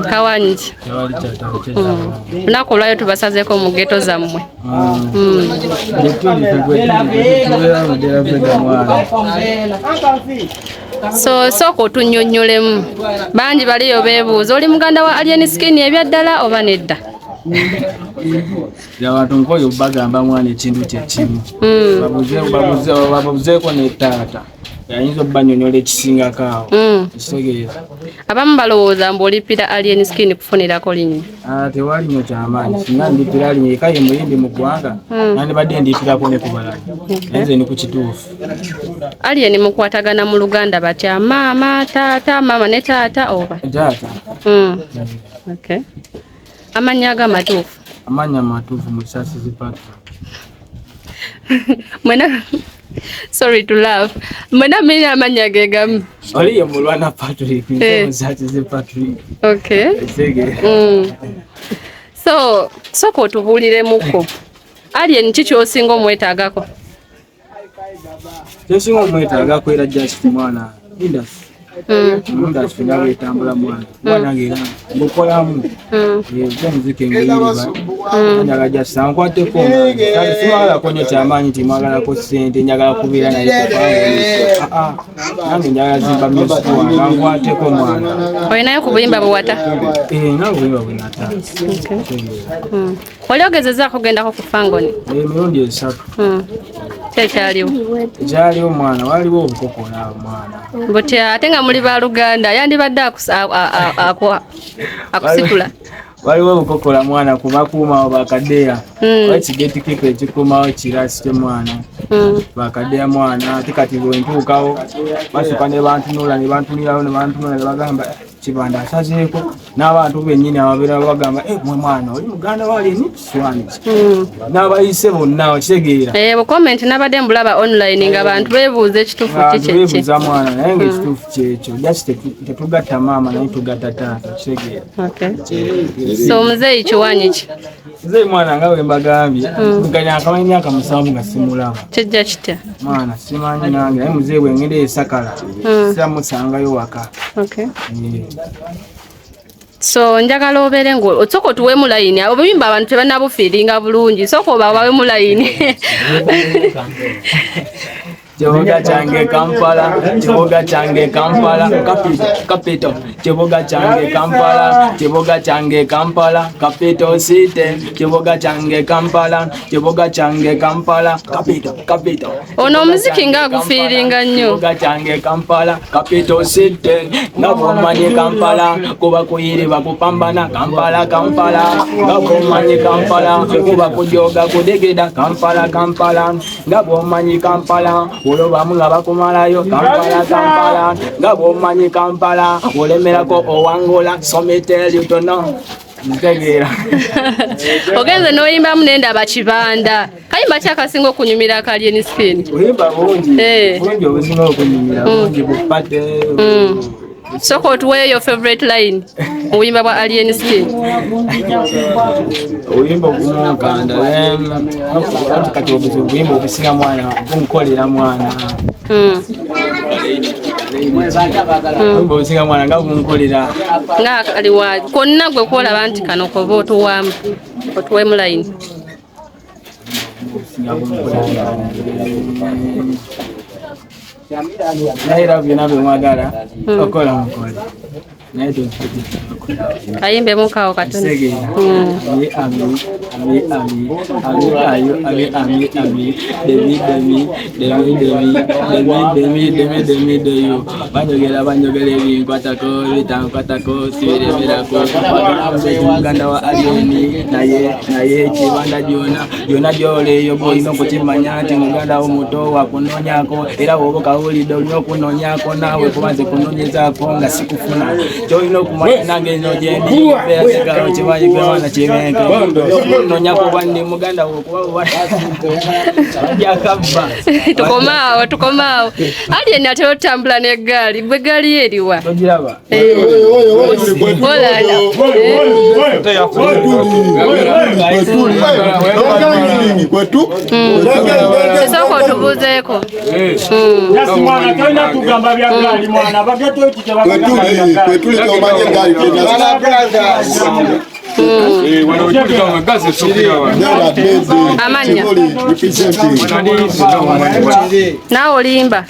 Kawanji. Nakolwayo tubasazeko mu ghetto zammwe. Soko tunnyonnyolemu. Bangi baliyo beebuuza oli muganda wa Allien Skin ebyaddala oba nedda? Abantu nkoyo bagamba mwana ekintu kyekimu. Babuzeeko ne taata. Yayinza obbanyonnyola ekisingako awo. Kitegeeza. Abamu balowooza mbu olipira Allien Skin kufunirako linnya. Tewali nnyo kyamaanyi. Singa ndipira linnya eka ye muyimbi mu ggwanga. Nandibadde ndipirako ne ku balala. Nze ni ku kituufu. Allien mukwatagana mu Luganda batya maama, taata, maama ne taata oba? Taata. Okay. Amannya ag'amatuufu? Amannya amatuufu Musaasizi Patrick. Mwena sorry to laugh. Mwena menya amannya ge gamu. Oli ye Mulwana Patrick, Musaasizi Patrick. Okay. So, soko otubuuliremuko. Allien ki ky'osinga omwetaagako? Kyosinga omwetaagako era just mwana industry. Industry nga etambula mwana ngera ngokolamu muziki ngiriba njagala just nkwateko kandi simagala konyo kyamaanyi nti mwagalako ssente njagala kubeera naye nange njagala zimba music wange nkwateko mwana. Olinayo ku buyimba buwata? Nga buyimba bunata. Wali ogezezaako kugendako ku Fangon? Emirundi 3. Kyaliwo? Kyaliwo mwana, waliwo obukokola mwana. Butya ate nga muli ba Luganda yandibadde akusitula? Waliwo obukokola mwana kubakuumawo bakaddeya. Ekigeti kiko ekikuumawo kirasite mwana. Bakaddeya mwana ate kati bwentuukawo basooka ne bantunula ne bantunirawo ne bantunula ne bagamba Kibanda asazeeko n'abantu bennyini ababeera bagamba mwe mwana oli muganda wa Allien Skin n'abayise bonna okitegeera. Bu comment nabadde mbulaba online nga abantu beebuuza ekituufu kiki beebuuza mwana naye ng'ekituufu kyekyo just tetugatta maama naye tugatta taata okitegeera. So muzeeyi kiwanyi ki? Muzeeyi mwana nga bwe mbagambye muganya akamala emyaka 7 nga simulaba. Kijja kitya? Mwana simanyi nange naye muzeeyi bwe ngenda esakala siramusangayo waka. So njagala obeere ng'osooka otuweemu layini. Obuyimba abantu tebannabufiiringa bulungi. Sooka obaweemu layini. Kibuga kyange Kampala, kibuga kyange Kampala, capital. Kibuga kyange Kampala, kibuga kyange Kampala, capital city. Kibuga kyange Kampala, kibuga kyange Kampala, capital. Ono omuziki nga agufiiringa nnyo. Kibuga kyange Kampala, capital city. Ngabomanye Kampala, kuba kuyiri bakupambana Kampala. Ngabomanye Kampala, kuba kujoga kudegeda Kampala. Ngabomanye Kampala. Oloba munga bakumalayo Kampala nga bwomanyi Kampala olemerako owangola someteli utono ntegeera. Ogenze n'oyimbamu nendaba Kibanda. Kayimba ki akasinga okunyumira ka Allien Skin? Oyimba bungi obusinga okunyumira bungi bupate. Soko otuweeyo your favorite line obuyimba bwa Allien Skin. Oyimba okumukanda kati obuyimba obusinga mwana bunkolera mwana. Oyimba obusinga mwana nga bunkolera nga kaliwa konna gwe kwolaba nti kano koba otuwamu otuweemu line. Naira byonna bye mwagala okola mukole naye kayimbe mukawo katono. Banjogera ebinkwatako bitankwatako sibiremerako muganda wa Allien naye Kibanda gyona gyoleeyo golina okukimanya nti muganda wo muto wakunoonyako era bw'oba okawulidde olina okunoonyako naawe kuba nze kunoonyezaako nga sikufuna kyolina okumanya nange eno gyendi era sigalo kibayi gwewana kibenke nonya ko bwanne muganda wo kuba yakabba tukomaawo Allien ate otambula n'eggaali gwe gaali eriwa ogiraba sooka otubuuzeeko mwana tolina kugamba bya gaali mwana bageto kwetuli tomanye gaali amanya naawe olimba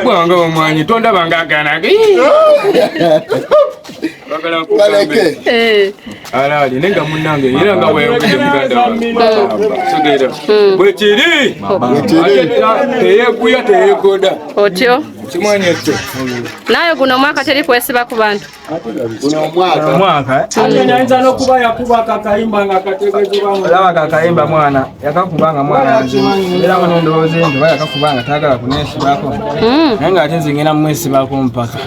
bwanga omwanyi tondaba ngagana alali nenga munange era nga weyogedde muganda sogera bwekiri teyeguya teyegoda otyo kimwanyi ekyo naye guno omwaka teri kwesiba ku bantu omwaka ayinza n'okuba yakubaka akayimba nga kategeezebwamu olaba kakayimba mwana yakakubanga mwana era mu ndowooza enti oba yakakubanga taagala kuneesibako naye ng'ate nze ngenda mumwesibako mpaka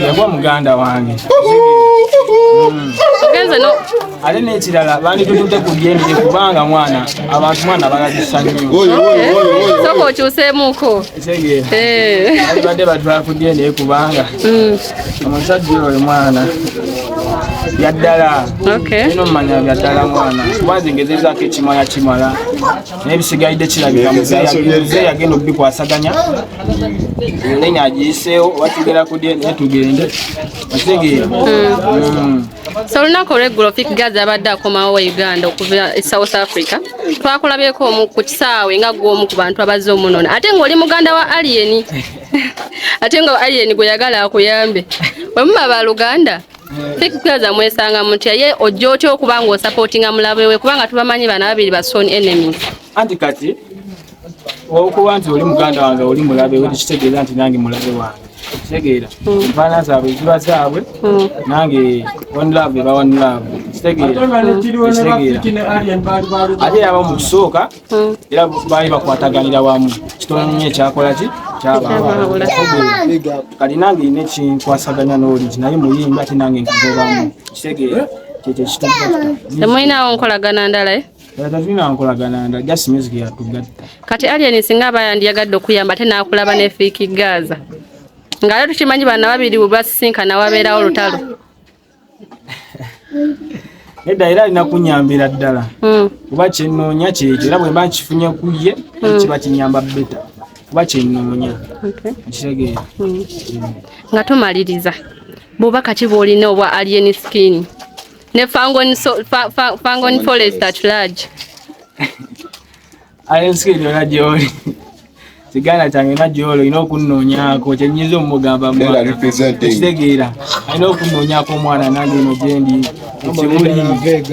yagwa muganda wange ate n'ekirala banditutute ku lyendire kubanga mwana abantu mwana balagisa nnyo sooka okyuseemuuko badde batwala ku lyendire kubanga omusajja oyo mwana byaddala ino mmanya byaddala mwana kuba nze ngezezaako ekimala kimala naye bisigalidde kirabika muze yagenda okubikwasaganya then agiyiseewo watugera ku lyendire naye tugende otegeera so olunaku olw'eggulo Fik Gaza abadde akomawo wa Uganda okuva e South Africa twakulabyeko ku kisaawe nga gw'omu ku bantu abazze omunoona ate ng'oli muganda wa Allien ate nga Allien gwe yagala akuyambe bwe muba baluganda Fik Gaza mwesanga mutya ye ojja otya okuba ng'osapootinga mulabe we kubanga tubamanyi bana babiri ba sworn enemies anti kati okuba nti oli muganda wange oli mulabe we tekitegeeza nti nange mulabe wange kitegeera enfaana zaabwe ziba zaabwe nange one love eba one love kitegeera ate yaba mu kusooka era baali bakwataganira wamu kitono nnyo ekyakola ki kyabawala kati nange ine kinkwasaganya n'oliki naye muyimba ate nange nkagobamu kitegeera kyekyo kitumba temulinawo nkolagana ndala tatulina nkolagana ndala just music yatugatta kati Allien singa aba yandiyagadde okuyamba ate n'akulaba ne Fik Gaza nga lero tukimanyi bana babiri bwe basisinkana wabeerawo Lutalo edda era alina kunyambira ddala kuba kyenoonya kyekyo era bwe mba nkifunye ku ye kiba kinyamba beta kuba kyenoonya kitegeera nga tumaliriza bw'obaka ki bw'olina obwa Allien Skin ne Fangon Forest at large Allien Skin yona gy'oli kiganda kyange najjolo olina okunnoonyaako kyenyiza omugamba kitegeera alina okunnoonyaako omwana nange eno gyendi ekibuli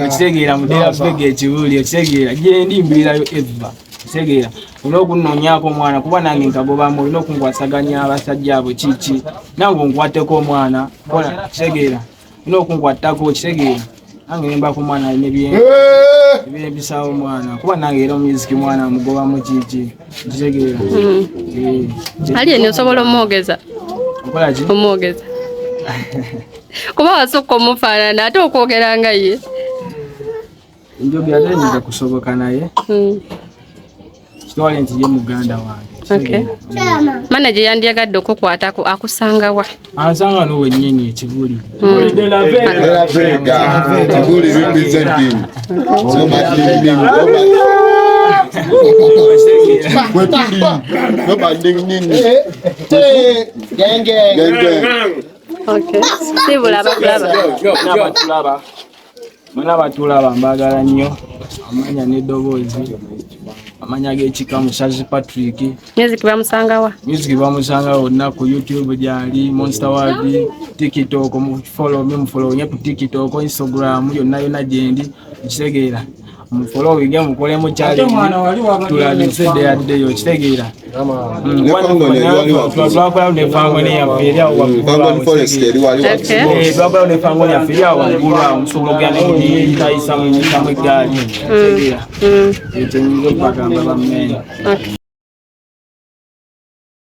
ekitegeera mudera vega ekibuli ekitegeera gyendi mbeerayo eva kitegeera olina okunnoonyaako omwana kuba nange nkagobamu olina okunkwasaganya abasajja abo kiki nange onkwateko omwana kola kitegeera olina okunkwatako kitegeera nange nemba ku mwana alina ebyebisawo mwana kuba nange era omuziki mwana mugobamu kiki kitegeera Allien osobola omwogeza okola ki omwogeza kuba wasukka omufaanana ate okwogera nga ye njogera tenyinza kusoboka naye kitwale nti ye muganda wange manager yandiyagadde okukwatako akusangawa ansanga n'owennyini ekibuli mwena batulaba mbagala nnyo amanya n'eddoboozi amanya g'ekika Musazi Patrick music bamusangawa olunaku YouTube gyali Monster World TikTok mufollow nye ku TikTok Instagram yonna gyendi ekitegeera mufollow wige mukolemu challenge tulabise deyo kitegeera twakola ne Fangon yaffe Fangon Forest twakola ne Fangon yaffe waggulu omusobola ogenda nekutayisa mu eggaali kitegeera ekyo nyiza okubagamba bammene